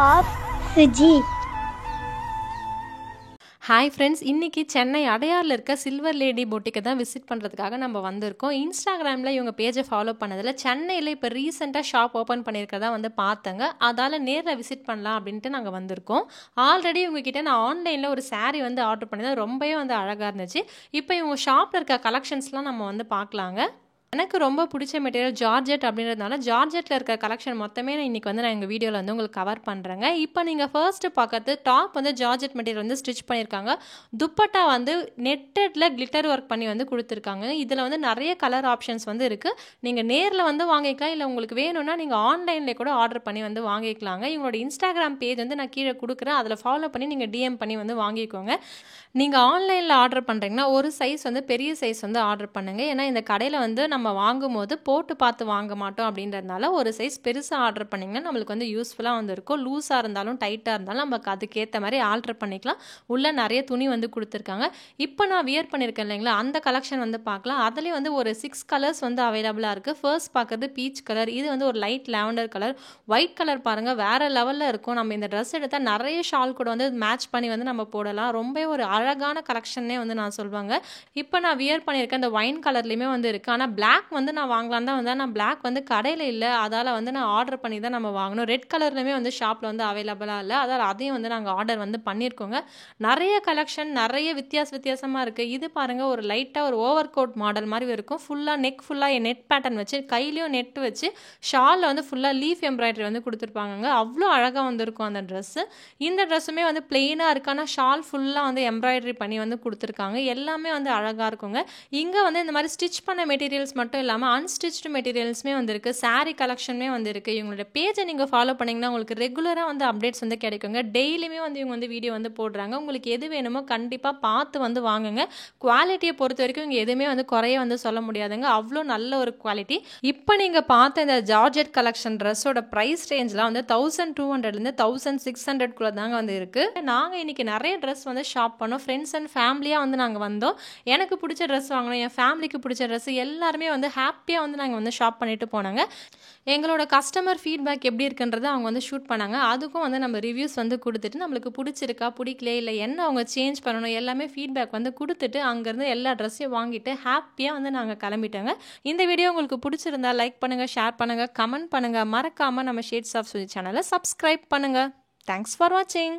of Fuji. Hi friends, இன்றைக்கி சென்னை அடையாரில் இருக்க silver lady பொட்டிக்கை தான் விசிட் பண்ணுறதுக்காக நம்ம வந்திருக்கோம். இன்ஸ்டாகிராமில் இவங்க பேஜை ஃபாலோ பண்ணதில் சென்னையில் இப்போ ரீசெண்டாக ஷாப் ஓப்பன் பண்ணியிருக்கிறதா வந்து பார்த்தங்க. அதால் நேரில் விசிட் பண்ணலாம் அப்படின்ட்டு நாங்கள் வந்திருக்கோம். ஆல்ரெடி இவங்ககிட்ட நான் ஆன்லைனில் ஒரு saree வந்து ஆர்டர் பண்ணியிருந்தேன். ரொம்பவே வந்து அழகாக இருந்துச்சு. இப்போ இவங்க ஷாப்பில் இருக்க கலெக்ஷன்ஸ்லாம் நம்ம வந்து பார்க்கலாங்க. எனக்கு ரொம்ப பிடிச்ச மெட்டீரியல் ஜார்ஜெட் அப்படின்றதுனால ஜார்ஜெட்டில் இருக்க கலெக்ஷன் மொத்தமே நான் இன்றைக்கி வந்து நான் எங்கள் வீடியோவில் வந்து உங்களுக்கு கவர் பண்ணுறேங்க. இப்போ நீங்கள் ஃபர்ஸ்ட்டு பார்க்கறது டாப் வந்து ஜார்ஜெட் மெட்டீரியல் வந்து ஸ்டிச் பண்ணியிருக்காங்க. துப்பட்டா வந்து நெட்டடில் கிளிட்டர் ஒர்க் பண்ணி வந்து கொடுத்துருக்காங்க. இதில் வந்து நிறைய கலர் ஆப்ஷன்ஸ் வந்து இருக்குது. நீங்கள் நேரில் வந்து வாங்கிக்கலாம், இல்லை உங்களுக்கு வேணும்னா நீங்கள் ஆன்லைனில் கூட ஆர்டர் பண்ணி வந்து வாங்கிக்கலாங்க. இவங்களோட இன்ஸ்டாகிராம் பேஜ் வந்து நான் கீழே கொடுக்குறேன். அதில் ஃபாலோ பண்ணி நீங்கள் டிஎம் பண்ணி வந்து வாங்கிக்கோங்க. நீங்கள் ஆன்லைனில் ஆர்டர் பண்ணுறீங்கன்னா ஒரு சைஸ் வந்து பெரிய சைஸ் வந்து ஆர்டர் பண்ணுங்கள். ஏன்னா இந்த கடையில் வந்து நம்ம வாங்கும்போது போட்டு பார்த்து வாங்க மாட்டோம் அப்படின்றதுனால ஒரு சைஸ் பெருசாக ஆர்டர் பண்ணிங்கன்னா நம்மளுக்கு வந்து யூஸ்ஃபுல்லாக வந்து இருக்கும். லூஸாக இருந்தாலும் டைட்டாக இருந்தாலும் நமக்கு அதுக்கேற்ற மாதிரி ஆல்டர் பண்ணிக்கலாம். உள்ளே நிறைய துணி வந்து கொடுத்துருக்காங்க. இப்போ நான் வியர் பண்ணியிருக்கேன் இல்லைங்களா, அந்த கலெக்ஷன் வந்து பார்க்கலாம். அதுலேயும் வந்து ஒரு 6 கலர்ஸ் வந்து அவைலபிளாக இருக்குது. ஃபர்ஸ்ட் பார்க்குறது பீச் கலர், இது வந்து ஒரு light lavender colour, white colour பாருங்கள் வேறு லெவலில் இருக்கும். நம்ம இந்த ட்ரெஸ் எடுத்தால் நிறைய ஷால் கூட வந்து மேட்ச் பண்ணி வந்து நம்ம போடலாம். ரொம்ப ஒரு அழகான கலெக்ஷன்னே வந்து நான் சொல்லுவாங்க. இப்போ நான் வியர் பண்ணியிருக்கேன். இந்த ஒயின் கலர்லேயுமே வந்து இருக்குது. ஆனால் பிளாக் வந்து நான் வாங்கலான்னு தான் வந்தேன். நான் பிளாக் வந்து கடையில் இல்லை, அதால் வந்து நான் ஆர்டர் பண்ணி தான் நம்ம வாங்கணும். ரெட் கலர்லையுமே வந்து ஷாப்பில் வந்து அவைலபிளாக இல்லை, அதால் அதையும் வந்து நாங்கள் ஆர்டர் வந்து பண்ணியிருக்கோங்க. நிறைய கலெக்ஷன் நிறைய வித்தியாசமாக இருக்குது. இது பாருங்கள், ஒரு லைட்டாக ஒரு ஓவர் கோட் மாடல் மாதிரி இருக்கும். ஃபுல்லாக நெக் ஃபுல்லாக நெட் பேட்டர்ன் வச்சு கையிலையும் நெட் வச்சு ஷாலில் வந்து ஃபுல்லாக லீஃப் எம்ப்ராய்டரி வந்து கொடுத்துருப்பாங்க. அவ்வளோ அழகாக வந்துருக்கும் அந்த ட்ரெஸ்ஸு. இந்த ட்ரெஸ்ஸுமே வந்து பிளெயினாக இருக்கு, ஆனால் ஷால் ஃபுல்லாக வந்து எம்ப்ராய்டரி பண்ணி வந்து கொடுத்துருக்காங்க. எல்லாமே வந்து அழகாக இருக்குங்க. இங்கே வந்து இந்த மாதிரி ஸ்டிச் பண்ண மெட்டீரியல்ஸ் மட்டும் இல்லாமல் அன்ஸ்டிச்டு மெட்டீரியல்ஸுமே வந்து இருக்குது. சாரீ கலெக்ஷனுமே வந்து இருக்குது. இவங்களோட பேஜை நீங்கள் ஃபாலோ பண்ணிங்கன்னா உங்களுக்கு ரெகுலராக வந்து அப்டேட்ஸ் வந்து கிடைக்குங்க. டெய்லியுமே வந்து இவங்க வந்து வீடியோ வந்து போடுறாங்க. உங்களுக்கு எது வேணுமோ கண்டிப்பாக பார்த்து வந்து வாங்குங்க. குவாலிட்டியை பொறுத்த வரைக்கும் இங்கே எதுவுமே வந்து குறைய வந்து சொல்ல முடியாதுங்க. அவ்வளோ நல்ல ஒரு குவாலிட்டி. இப்போ நீங்கள் பார்த்த இந்த ஜார்ஜெட் கலெக்ஷன் ட்ரெஸ்ஸோட ப்ரைஸ் ரேஞ்சில் வந்து 1200லேருந்து 1600 தாங்க வந்து இருக்குது. நாங்கள் இன்றைக்கி நிறைய ட்ரெஸ் வந்து ஷாப் பண்ணோம். ஃப்ரெண்ட்ஸ் அண்ட் ஃபேமிலியாக வந்து நாங்கள் வந்தோம். எனக்கு பிடிச்ச ட்ரெஸ் வாங்கணும், என் ஃபேமிலிக்கு பிடிச்ச ட்ரெஸ், எல்லாருமே வந்து ஹாப்பியாக வந்து நாங்கள் வந்து ஷாப் பண்ணிட்டு போனாங்க. எங்களோட கஸ்டமர் ஃபீட்பேக் எப்படி இருக்குன்றதை அவங்க வந்து ஷூட் பண்ணாங்க. அதுக்கும் வந்து நம்ம ரிவ்யூஸ் வந்து கொடுத்துட்டு நம்மளுக்கு பிடிச்சிருக்கா பிடிக்கல இல்லை என்ன அவங்க சேஞ்ச் பண்ணணும் எல்லாமே ஃபீட்பேக் வந்து கொடுத்துட்டு அங்கேருந்து எல்லா ட்ரெஸ்ஸையும் வாங்கிட்டு ஹாப்பியாக வந்து நாங்கள் கிளம்பிட்டோங்க. இந்த வீடியோ உங்களுக்கு பிடிச்சிருந்தா லைக் பண்ணுங்கள், ஷேர் பண்ணுங்கள், கமெண்ட் பண்ணுங்கள். மறக்காமல் நம்ம ஷேட்ஸ் ஆஃப் சுஜி சேனலை சப்ஸ்கிரைப் பண்ணுங்கள். தேங்க்ஸ் ஃபார் வாட்சிங்.